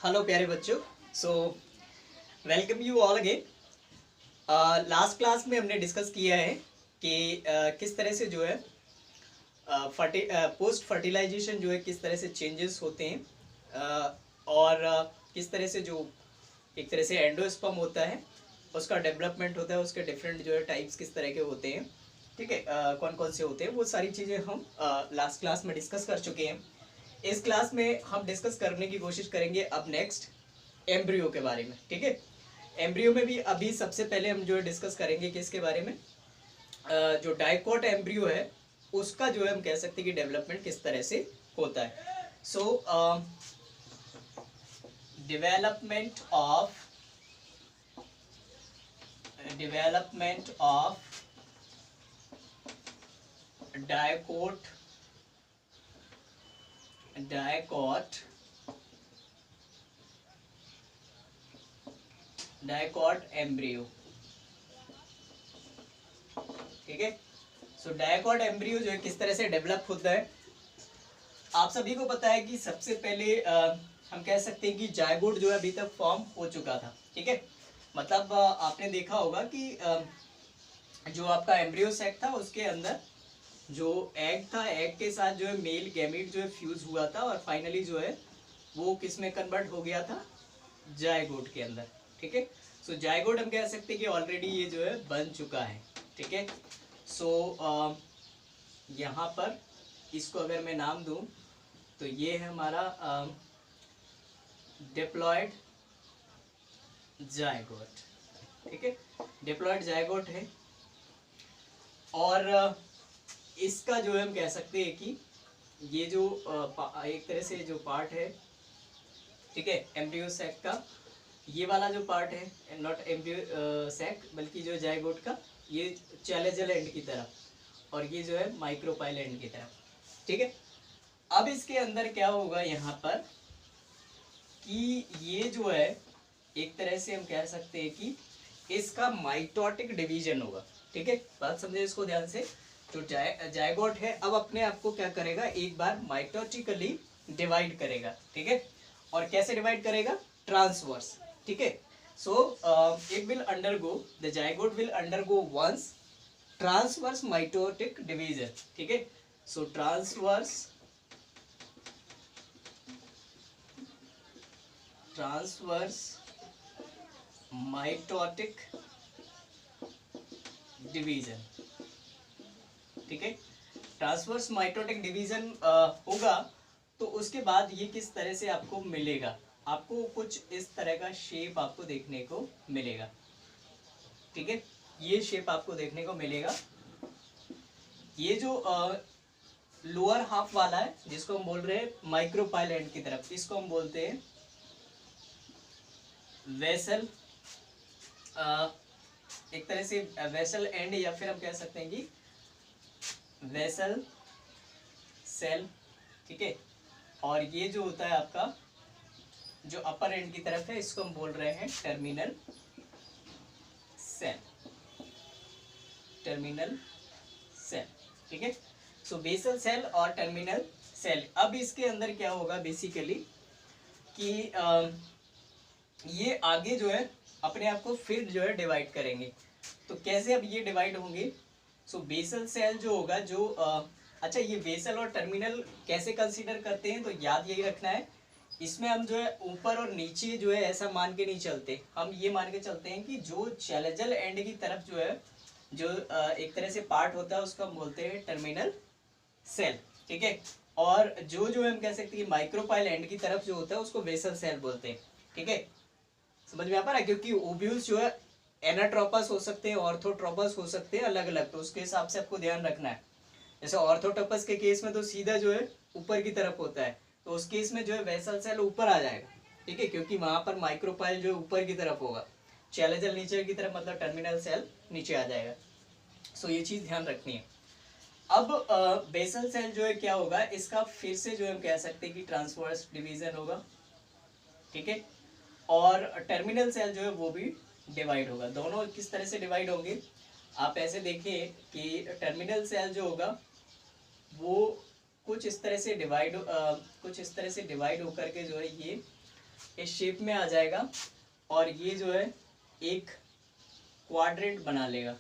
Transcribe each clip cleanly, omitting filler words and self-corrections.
Hello प्यारे बच्चों। So welcome you all again. Last class में हमने डिस्कस किया है कि किस तरह से जो है पोस्ट फर्टिलाइजेशन जो है किस तरह से चेंजेस होते हैं, और किस तरह से जो एक तरह से एंडोस्पर्म होता है उसका डेवलपमेंट होता है, उसके डिफरेंट जो है टाइप्स किस तरह के होते हैं। ठीक है, कौन कौन से होते हैं वो सारी चीज़ें हम लास्ट क्लास में डिस्कस कर चुके हैं। इस क्लास में हम डिस्कस करने की कोशिश करेंगे अब नेक्स्ट एम्ब्रियो के बारे में। ठीक है, एम्ब्रियो में भी अभी सबसे पहले हम जो है डिस्कस करेंगे किसके बारे में, जो डाइकोट एम्ब्रियो है उसका जो है हम कह सकते हैं कि डेवलपमेंट किस तरह से होता है। सो डेवलपमेंट ऑफ डाइकोट एम्ब्रियो। ठीक है, सो डाइकोट एम्ब्रियो जो है किस तरह से डेवलप होता है। आप सभी को पता है कि सबसे पहले हम कह सकते हैं कि जायगोट जो है अभी तक फॉर्म हो चुका था। ठीक है, मतलब आपने देखा होगा कि जो आपका एम्ब्रियो सैक था उसके अंदर जो एग था, एग के साथ जो है मेल गैमीट जो है फ्यूज हुआ था और फाइनली जो है वो किस में कन्वर्ट हो गया था, जायगोट के अंदर। ठीक है, सो जायगोट हम कह सकते हैं कि ऑलरेडी ये जो है बन चुका है। ठीक है, सो यहाँ पर इसको अगर मैं नाम दूं तो ये है हमारा डिप्लॉयड जायगोट। ठीक है, डिप्लॉयड जायगोट है और इसका जो है हम कह सकते हैं कि ये जो एक तरह से जो पार्ट है, ठीक है, एम्ब्रियो सैक का ये वाला जो पार्ट है, नॉट एम्ब्रियो सैक बल्कि जो जायगोट का ये चैलेजल एंड की तरफ और ये जो है माइक्रोपाइल एंड की तरफ। ठीक है, अब इसके अंदर क्या होगा यहाँ पर कि ये जो है एक तरह से हम कह सकते हैं कि इसका माइटोटिक डिवीजन होगा। ठीक है, बात समझे इसको ध्यान से। जो जायगोट है अब अपने आप को क्या करेगा, एक बार माइटोटिकली डिवाइड करेगा। ठीक है, और कैसे डिवाइड करेगा, ट्रांसवर्स। ठीक है, so it will undergo, the zygote will undergo once transverse mitotic division. ठीक है, सो ट्रांसवर्स माइटोटिक डिवीजन। ठीक है, ट्रांसवर्स माइटोटिक डिवीजन होगा तो उसके बाद ये किस तरह से आपको मिलेगा, आपको कुछ इस तरह का शेप आपको देखने को मिलेगा। ठीक है, ये शेप आपको देखने को मिलेगा। ये जो लोअर हाफ वाला है जिसको हम बोल रहे हैं माइक्रोपाइल एंड की तरफ, इसको हम बोलते हैं वेसल, एक तरह से वेसल एंड, या फिर हम कह सकते हैं कि वेसल सेल। ठीक है, और ये जो होता है आपका जो अपर एंड की तरफ है इसको हम बोल रहे हैं टर्मिनल सेल। ठीक है, सो बेसल सेल और टर्मिनल सेल। अब इसके अंदर क्या होगा बेसिकली कि ये आगे जो है अपने आप को फिर जो है डिवाइड करेंगे। तो कैसे अब ये डिवाइड होंगे, सो बेसल सेल जो होगा जो अच्छा, ये बेसल और टर्मिनल कैसे कंसीडर करते हैं तो याद यही रखना है, इसमें हम जो है ऊपर और नीचे जो है ऐसा मान के नहीं चलते, हम ये मान के चलते हैं कि जो चैलेजल एंड की तरफ जो है जो एक तरह से पार्ट होता है उसको हम बोलते हैं टर्मिनल सेल। ठीक है, और जो जो हम कह सकते हैं माइक्रोपाइल एंड की तरफ जो होता है उसको बेसल सेल बोलते हैं। ठीक है, समझ में आ पा रहा है, क्योंकि ओव्यूल्स जो है एनाट्रोपस हो सकते हैं, ऑर्थोट्रोपस हो सकते हैं, अलग अलग, तो उसके हिसाब से आपको ध्यान रखना है। जैसे ऑर्थोट्रोपस के केस में तो सीधा जो है ऊपर की तरफ होता है, तो उस केस में जो है वेसल सेल ऊपर आ जाएगा। ठीक है, क्योंकि वहां पर माइक्रोपाइल जो है ऊपर की तरफ होगा, चैलेजल नीचे की तरफ, मतलब टर्मिनल सेल नीचे आ जाएगा। सो ये चीज ध्यान रखनी है। अब बेसल सेल जो है क्या होगा, इसका फिर से जो हम कह सकते हैं कि ट्रांसवर्स डिवीजन होगा। ठीक है, और टर्मिनल सेल जो है वो भी डिवाइड होगा। दोनों किस तरह से डिवाइड होंगे, आप ऐसे देखिए कि टर्मिनल सेल जो होगा वो कुछ इस तरह से डिवाइड होकर के जो है ये इस शेप में आ जाएगा और ये जो है एक क्वाड्रेंट बना लेगा,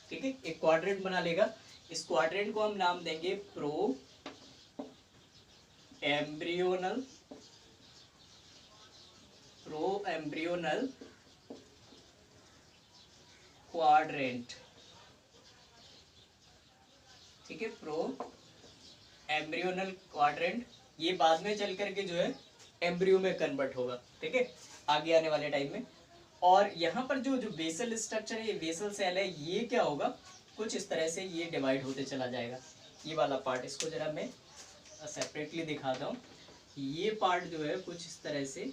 ठीक है, एक क्वाड्रेंट बना लेगा। इस क्वाड्रेंट को हम नाम देंगे प्रो एम्ब्रियोनल क्वाड्रेंट, ठीक है, प्रो एम्ब्रियोनल क्वाड्रेंट। ये बाद में चल करके जो है एम्ब्रियो में कन्वर्ट होगा, ठीक है, आगे आने वाले टाइम में। और यहाँ पर जो जो बेसल स्ट्रक्चर है, ये बेसल सेल है, ये क्या होगा, कुछ इस तरह से ये डिवाइड होते चला जाएगा। ये वाला पार्ट, इसको जरा मैं सेपरेटली दिखाता हूँ। ये पार्ट जो है कुछ इस तरह से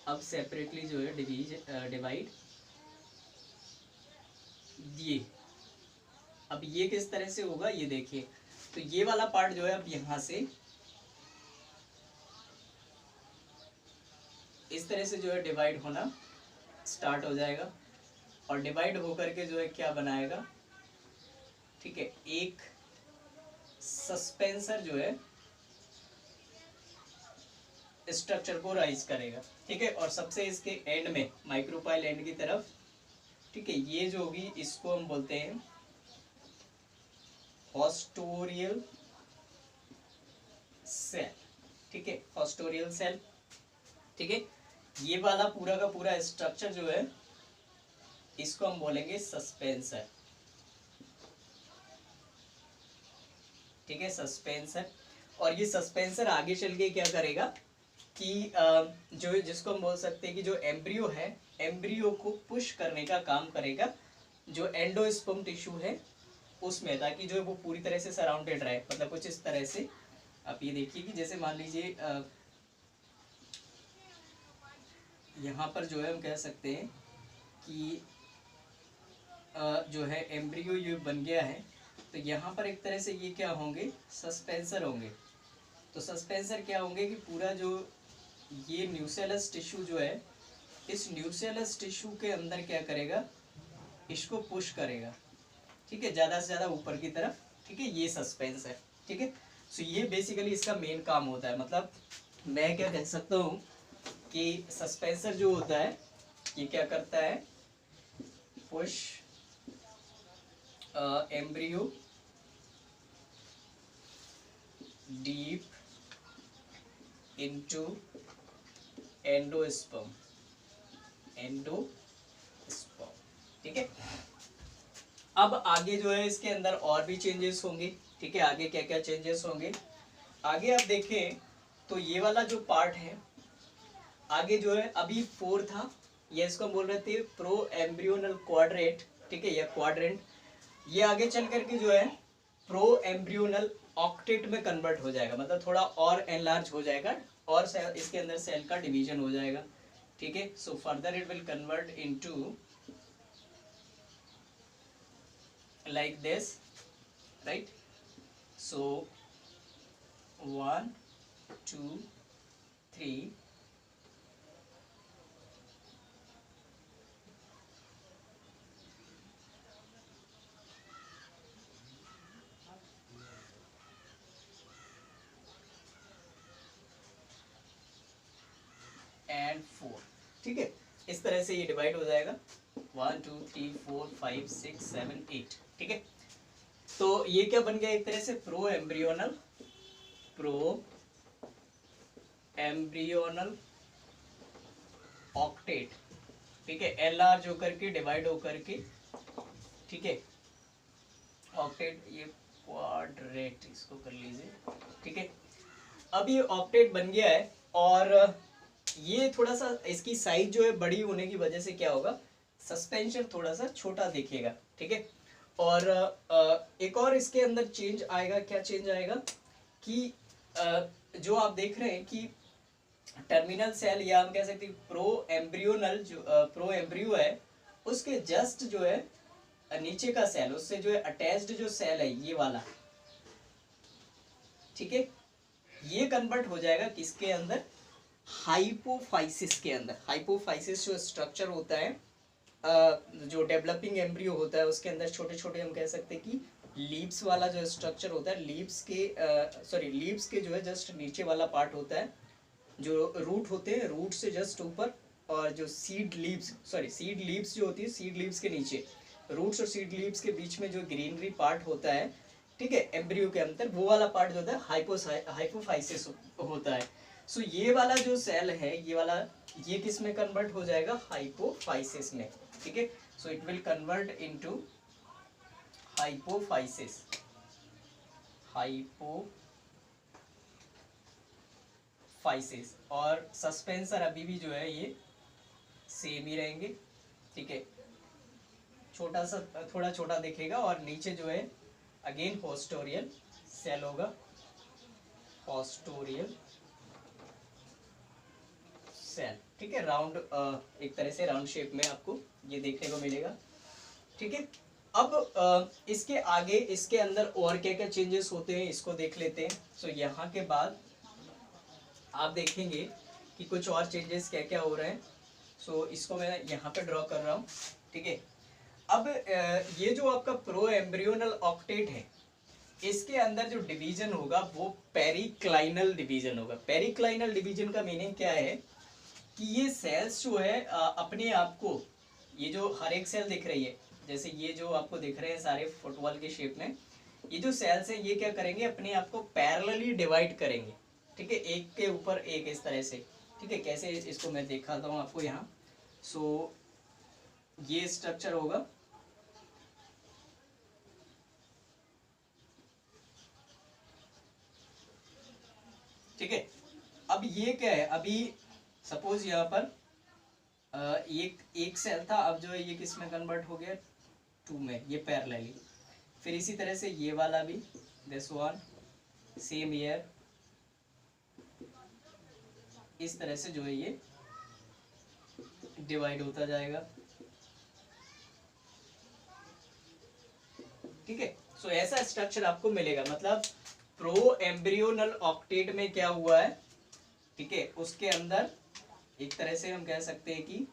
अब सेपरेटली जो है डिवाइड, ये अब ये किस तरह से होगा ये देखिए। तो ये वाला पार्ट जो है अब यहाँ से इस तरह से जो है डिवाइड होना स्टार्ट हो जाएगा और डिवाइड होकर के जो है क्या बनाएगा, ठीक है, एक सस्पेंसर जो है स्ट्रक्चर को राइज करेगा, ठीक है। और सबसे इसके एंड में माइक्रोपाइल एंड की तरफ, ठीक है, ये जो होगी इसको हम बोलते हैं हॉस्टोरियल सेल, ठीक है, हॉस्टोरियल सेल, ठीक है। ये वाला पूरा का पूरा स्ट्रक्चर जो है इसको हम बोलेंगे सस्पेंसर, ठीक है, सस्पेंसर। और ये सस्पेंसर आगे चल के क्या करेगा कि जो जिसको हम बोल सकते हैं कि जो एम्ब्रियो है, एम्ब्रियो को पुश करने का काम करेगा जो एंडोस्पर्म टिश्यू है उसमें, ताकि जो है वो पूरी तरह से सराउंडेड रहे। मतलब कुछ इस तरह से आप ये देखिए कि जैसे मान लीजिए यहाँ पर जो है हम कह सकते हैं कि जो है एम्ब्रियो ये बन गया है, तो यहाँ पर एक तरह से ये क्या होंगे, सस्पेंसर होंगे। तो सस्पेंसर क्या होंगे कि पूरा जो ये न्यूसेलस टिश्यू जो है, इस न्यूसेलस टिश्यू के अंदर क्या करेगा, इसको पुश करेगा, ठीक है, ज़्यादा से ज़्यादा ऊपर की तरफ, ठीक है, ये सस्पेंसर, ठीक है। सो ये बेसिकली इसका मेन काम होता है। मतलब मैं क्या कह सकता हूँ कि सस्पेंसर जो होता है ये क्या करता है, push embryo deep into endosperm, ठीक है। अब आगे जो है इसके अंदर और भी चेंजेस होंगे, ठीक है, आगे क्या क्या चेंजेस होंगे आगे आप देखें तो ये वाला जो पार्ट है आगे जो है अभी 4 था, ये इसको हम बोल रहे थे प्रो एम्ब्रियोनल क्वाड्रेंट, ठीक है, या क्वाड्रेंट। ये आगे चल करके जो है प्रो एम्ब्रियोनल ऑक्टेट में कन्वर्ट हो जाएगा, मतलब थोड़ा और एनलार्ज हो जाएगा और इसके अंदर सेल का डिवीजन हो जाएगा, ठीक है। So further it will convert into like this, right? So 1 2 3 and 4, ठीक है, इस तरह से ये डिवाइड हो जाएगा 1 2 3 4 5 6 7 8, ठीक है। तो ये क्या बन गया एक तरह से प्रो एम्ब्रियोनल ऑक्टेट, ठीक है, एल आर होकर के डिवाइड होकर के, ठीक है, ऑक्टेट, ये क्वाड्रेट इसको कर लीजिए, ठीक है। अब ये ऑक्टेट बन गया है और ये थोड़ा सा इसकी साइज जो है बड़ी होने की वजह से क्या होगा, सस्पेंशन थोड़ा सा छोटा दिखेगा, ठीक है। और एक और इसके अंदर चेंज आएगा, क्या चेंज आएगा कि जो आप देख रहे हैं कि टर्मिनल सेल या हम कह सकते हैं प्रो एम्ब्रियोनल जो प्रो एम्ब्रियो है उसके जस्ट जो है नीचे का सेल, उससे जो है अटैच्ड जो सेल है ये वाला, ठीक है, ये कन्वर्ट हो जाएगा किसके अंदर, हाइपोफाइसिस के अंदर। हाइपोफाइसिस जो स्ट्रक्चर होता है जो डेवलपिंग एम्ब्रियो होता है उसके अंदर छोटे छोटे हम कह सकते हैं कि लीव्स वाला जो स्ट्रक्चर होता है, लीव्स के जो है जस्ट नीचे वाला पार्ट होता है जो रूट होते हैं, रूट से जस्ट ऊपर, और जो सीड लीव्स जो होती है, सीड लीव्स के नीचे, रूट्स और सीड लीव्स के बीच में जो ग्रीनरी पार्ट होता है, ठीक है, एम्ब्रियो के अंदर, वो वाला पार्ट जो होता है हाइपोफाइसिस होता है। सो ये वाला जो सेल है, ये वाला, ये किस में कन्वर्ट हो जाएगा, हाइपोफाइसिस में, ठीक है। So it will convert into hypophysis, और सस्पेंसर अभी भी जो है ये सेम ही रहेंगे, ठीक है, छोटा सा, थोड़ा छोटा दिखेगा, और नीचे जो है अगेन होस्टोरियल सेल होगा, होस्टोरियल सेल, ठीक है, राउंड, एक तरह से राउंड शेप में आपको ये देखने को मिलेगा, ठीक है। अब इसके आगे, इसके अंदर और क्या क्या चेंजेस होते हैं इसको देख लेते हैं। सो यहाँ के बाद आप देखेंगे कि कुछ और चेंजेस क्या क्या हो रहे हैं। सो इसको मैं यहाँ पे ड्रॉ कर रहा हूँ, ठीक है। अब ये जो आपका प्रो एम्ब्रियोनल ऑक्टेट है, इसके अंदर जो डिवीजन होगा वो पेरिक्लाइनल डिवीजन होगा। पेरिक्लाइनल डिवीजन का मीनिंग क्या है कि ये सेल्स जो है अपने आप को, ये जो हर एक सेल दिख रही है, जैसे ये जो आपको दिख रहे हैं सारे फुटबॉल के शेप में, ये जो सेल्स हैं ये क्या करेंगे, अपने आप को पैरेलली डिवाइड करेंगे, ठीक है, एक के ऊपर एक, इस तरह से, ठीक है। कैसे, इसको मैं दिखाता हूँ आपको यहाँ। सो ये स्ट्रक्चर होगा, ठीक है। अब ये क्या है, अभी सपोज यहाँ पर एक सेल था, अब जो है ये किस में कन्वर्ट हो गया, 2 में, ये पैरेलली। फिर इसी तरह से ये वाला भी, दिस वन सेम ईयर, इस तरह से जो है ये डिवाइड होता जाएगा, ठीक है। सो ऐसा स्ट्रक्चर आपको मिलेगा, मतलब प्रो एम्ब्रियोनल ऑक्टेट में क्या हुआ है, ठीक है, उसके अंदर एक तरह से हम कह सकते हैं कि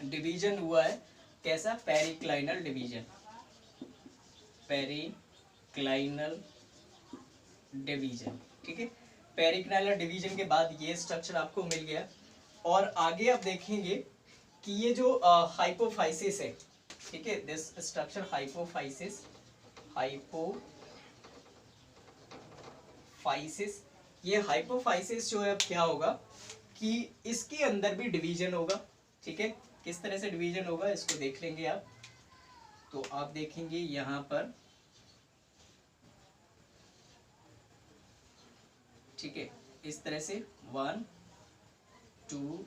डिवीजन हुआ है, कैसा, पेरिक्लाइनल डिवीजन, पेरिक्लाइनल डिवीजन, ठीक है। पेरिक्लाइनल डिवीजन के बाद ये स्ट्रक्चर आपको मिल गया, और आगे आप देखेंगे कि ये जो हाइपोफाइसिस है, ठीक है, दिस स्ट्रक्चर हाइपोफाइसिस, ये हाइपोफाइसिस जो है अब क्या होगा कि इसके अंदर भी डिवीजन होगा, ठीक है। किस तरह से डिवीजन होगा इसको देख लेंगे आप। तो आप देखेंगे यहाँ पर, ठीक है, इस तरह से 1 2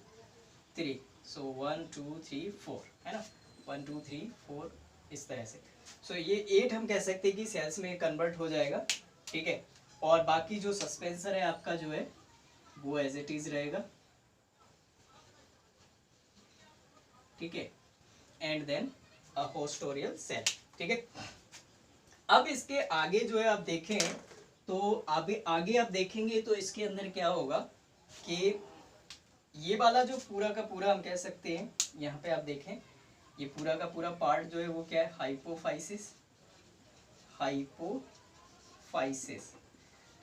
3, सो 1 2 3 4 है ना, 1 2 3 4, इस तरह से। सो ये 8 हम कह सकते हैं कि सेल्स में कन्वर्ट हो जाएगा, ठीक है। और बाकी जो सस्पेंसर है आपका जो है वो एज इट इज रहेगा, ठीक है, एंड देन अ होस्टोरियल सेल, ठीक है। अब इसके आगे जो है आप देखें, तो आगे आप देखेंगे तो इसके अंदर क्या होगा कि ये वाला जो पूरा का पूरा हम कह सकते हैं, यहाँ पे आप देखें, ये पूरा का पूरा पार्ट जो है वो क्या है,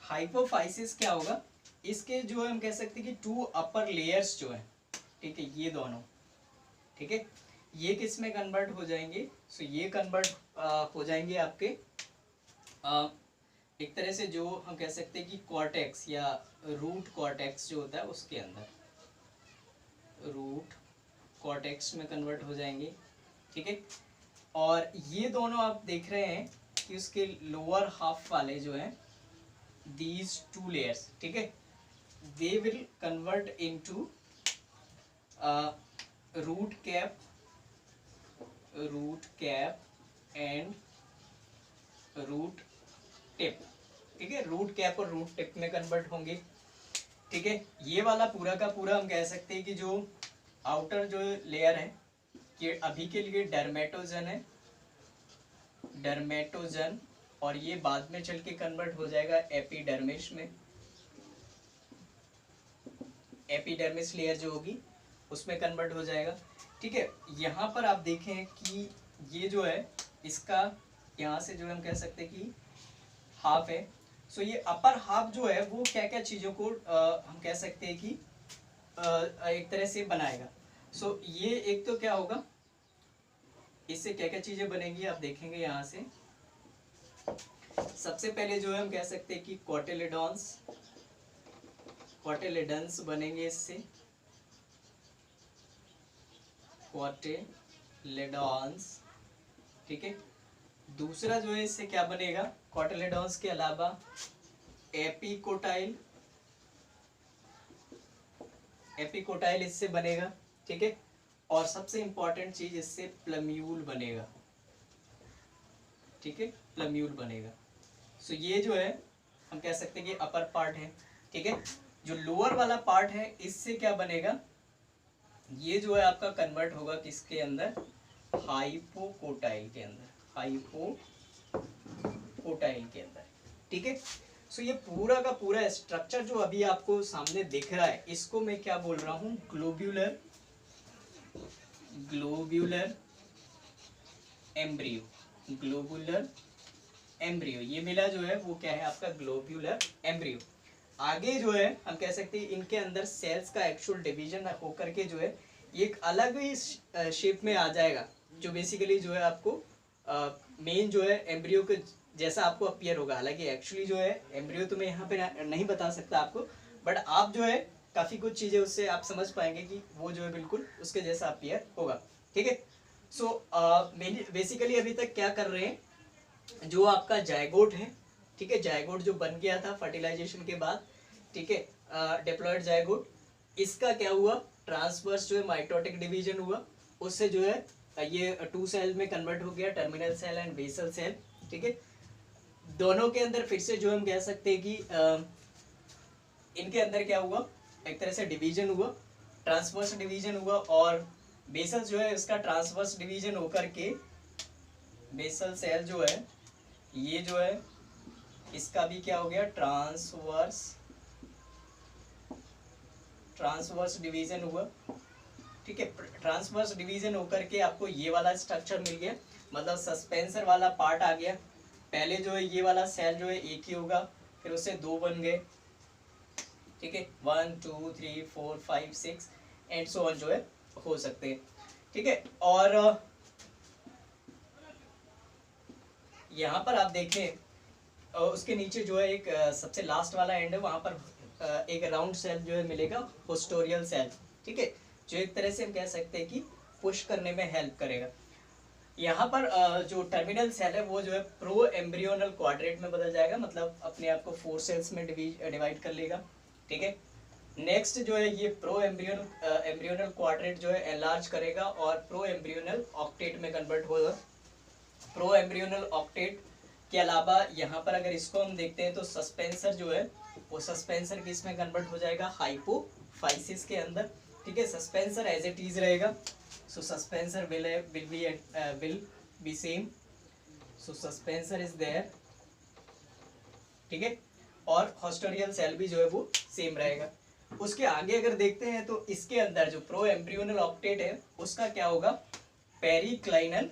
हाइपोफाइसिस क्या होगा, इसके जो है हम कह सकते हैं कि 2 अपर लेयर्स जो है, ठीक है, ये दोनों, ठीक है, ये किस में कन्वर्ट हो जाएंगे, सो ये कन्वर्ट हो जाएंगे आपके एक तरह से जो हम कह सकते हैं कि कॉर्टेक्स या रूट कॉर्टेक्स जो होता है उसके अंदर, रूट कॉर्टेक्स में कन्वर्ट हो जाएंगे, ठीक है। और ये दोनों आप देख रहे हैं कि उसके लोअर हाफ वाले जो हैं, these 2 layers, ठीक है, they will convert into root cap and root tip, ठीक है, रूट कैप और रूट टिप में कन्वर्ट होंगे, ठीक है। ये वाला पूरा का पूरा हम कह सकते हैं कि जो आउटर जो लेयर है, ये अभी के लिए डर्मेटोजन, और ये बाद में चल के कन्वर्ट हो जाएगा एपिडर्मिस में, एपिडर्मिस लेयर जो होगी उसमें कन्वर्ट हो जाएगा, ठीक है। यहाँ पर आप देखें कि ये जो है इसका यहाँ से जो हम कह सकते हैं कि हाफ है, सो ये अपर हाफ जो है वो क्या क्या चीज़ों को हम कह सकते हैं कि एक तरह से बनाएगा। सो ये एक तो क्या होगा, इससे क्या क्या चीज़ें बनेंगी आप देखेंगे यहाँ से। सबसे पहले जो है हम कह सकते हैं कि कोटिलेडन्स बनेंगे इससे, कोटिलेडॉन्स, ठीक है। दूसरा जो है इससे क्या बनेगा, कोटिलेडॉन्स के अलावा एपिकोटाइल इससे बनेगा, ठीक है। और सबसे इंपॉर्टेंट चीज इससे प्लम्यूल बनेगा, ठीक है, प्लम्यूल बनेगा। सो ये जो है हम कह सकते हैं कि अपर पार्ट है, ठीक है। जो लोअर वाला पार्ट है इससे क्या बनेगा, ये जो है आपका कन्वर्ट होगा किसके अंदर, हाइपोकोटाइल के अंदर, हाइपोकोटाइल के अंदर, ठीक है। सो ये पूरा का पूरा स्ट्रक्चर जो अभी आपको सामने दिख रहा है इसको मैं क्या बोल रहा हूँ, ग्लोब्यूलर एम्ब्रियो, ये मिला जो है वो क्या है आपका ग्लोब्यूलर एम्ब्रियो। आगे जो है हम कह सकते हैं इनके अंदर सेल्स का एक्चुअल डिवीजन होकर के जो है एक अलग ही शेप में आ जाएगा, जो बेसिकली जो है आपको मेन जो है एम्ब्रियो के जैसा आपको अपीयर होगा। हालांकि एक्चुअली जो है एम्ब्रियो तो मैं यहाँ पे नहीं बता सकता आपको, बट आप जो है काफ़ी कुछ चीज़ें उससे आप समझ पाएंगे कि वो जो है बिल्कुल उसके जैसा अपीयर होगा, ठीक है। सो बेसिकली अभी तक क्या कर रहे हैं, जो आपका जायगोट है, ठीक है, जायगोट जो बन गया था फर्टिलाइजेशन के बाद, ठीक है, डिप्लॉयड जायगोट, इसका क्या हुआ, ट्रांसवर्स जो है माइटोटिक डिवीजन हुआ, उससे जो है ये 2 सेल में कन्वर्ट हो गया, terminal cell and basal cell, ठीक है। दोनों के अंदर फिर से जो हम कह सकते हैं कि इनके अंदर क्या हुआ, एक तरह से डिवीजन हुआ, ट्रांसवर्स डिवीजन हुआ, और बेसल जो है इसका ट्रांसवर्स डिवीजन होकर के बेसल सेल जो है ये जो है इसका भी क्या हो गया, ट्रांसवर्स डिवीजन हुआ, ठीक है। ट्रांसवर्स डिवीजन होकर के आपको ये वाला स्ट्रक्चर मिल गया, मतलब सस्पेंसर वाला पार्ट आ गया। पहले जो है ये वाला सेल जो है एक ही होगा, फिर उससे 2 बन गए, ठीक है, 1 2 3 4 5 6 एंड सो ऑन जो है हो सकते हैं, ठीक है। और यहाँ पर आप देखें उसके नीचे जो है एक सबसे लास्ट वाला एंड है, वहां पर एक राउंड सेल जो है मिलेगा, होस्टोरियल सेल, ठीक है, जो एक तरह से हम कह सकते हैं कि पुश करने में हेल्प करेगा। यहाँ पर जो टर्मिनल सेल है वो जो है प्रो एम्ब्रियोनल क्वाड्रेट में बदल जाएगा, मतलब अपने आप को 4 सेल्स में डिवाइड कर लेगा, ठीक है। नेक्स्ट जो है ये प्रो एम्ब्रियोनल क्वाड्रेट जो है एनलार्ज करेगा और प्रो एम्ब्रियोनल ऑक्टेट में कन्वर्ट होगा। प्रो एम्ब्रियोनल ऑक्टेट के अलावा यहाँ पर अगर इसको हम देखते हैं तो सस्पेंसर जो है वो सस्पेंसर किस में कन्वर्ट हो जाएगा, हाइपोफाइसिस के अंदर, ठीक है। सस्पेंसर एज इट इज रहेगा, so suspensor will be same, so suspensor is there, ठीक है। और हॉस्टोरियल सेल भी जो है वो सेम रहेगा। उसके आगे अगर देखते हैं तो इसके अंदर जो प्रो एम्ब्रियोनल ऑक्टेट है उसका क्या होगा, पेरिक्लाइनल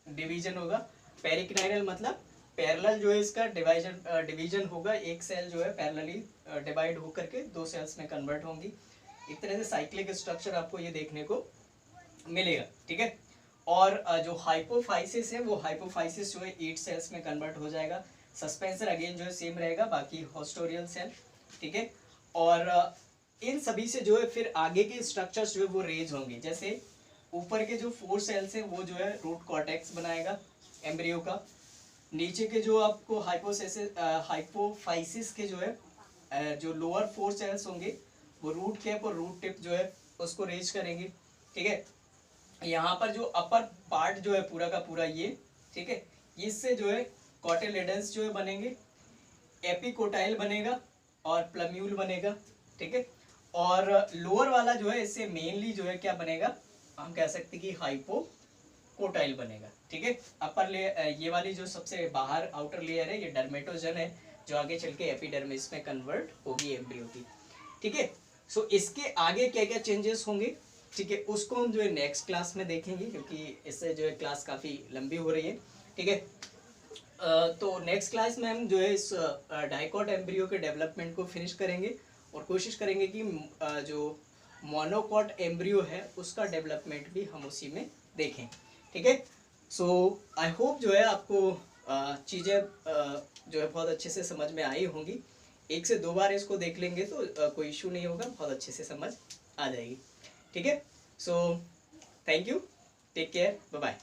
डिवीजन होगा। पेरिक्लाइनल मतलब पैरेलल जो है इसका डिवीजन होगा, एक सेल जो है पैरेलली डिवाइड होकर के 2 सेल्स में कन्वर्ट होंगी। एक तरह से साइक्लिक स्ट्रक्चर आपको ये देखने को मिलेगा, ठीक है। और जो हाइपोफाइसिस है वो हाइपोफाइसिस जो है 8 सेल्स में कन्वर्ट हो जाएगा। सस्पेंसर अगेन जो है सेम रहेगा, बाकी हॉस्टोरियल सेल, ठीक है। और इन सभी से जो है फिर आगे के स्ट्रक्चर्स जो है वो रेंज होंगे। जैसे ऊपर के जो 4 सेल्स हैं वो जो है रूट कॉर्टेक्स बनाएगा एम्ब्रियो का, नीचे के जो आपको हाइपोफाइसिस के जो है जो लोअर 4 सेल्स होंगे वो रूट कैप और रूट टिप जो है उसको रेज करेंगे, ठीक है। यहाँ पर जो अपर पार्ट जो है पूरा का पूरा ये, ठीक है, इससे जो है कोटिलेडन्स जो है बनेंगे, एपिकोटाइल बनेगा और प्लम्यूल बनेगा, ठीक है। और लोअर वाला जो है इससे मेनली जो है क्या बनेगा, हम कह सकते हैं कि हाइपोकोटाइल बनेगा, ठीक है। अपर लेयर ये वाली जो सबसे बाहर आउटर लेयर है ये डर्मेटोजन है, जो आगे चल के एपिडर्मिस में कन्वर्ट होगी एम्ब्रियो की, ठीक है। सो इसके आगे क्या क्या चेंजेस होंगे, ठीक है, उसको हम जो है नेक्स्ट क्लास में देखेंगे, क्योंकि इससे जो है क्लास काफ़ी लंबी हो रही है, ठीक है। तो नेक्स्ट क्लास में हम जो है इस डाइकॉट एम्ब्रियो के डेवलपमेंट को फिनिश करेंगे और कोशिश करेंगे कि जो मोनोकॉट एम्ब्रियो है उसका डेवलपमेंट भी हम उसी में देखें। ठीक है, सो आई होप जो है आपको चीज़ें जो है बहुत अच्छे से समझ में आई होंगी। 1 से 2 बार इसको देख लेंगे तो कोई इशू नहीं होगा, बहुत अच्छे से समझ आ जाएगी। ठीक है, so thank you, take care, bye bye.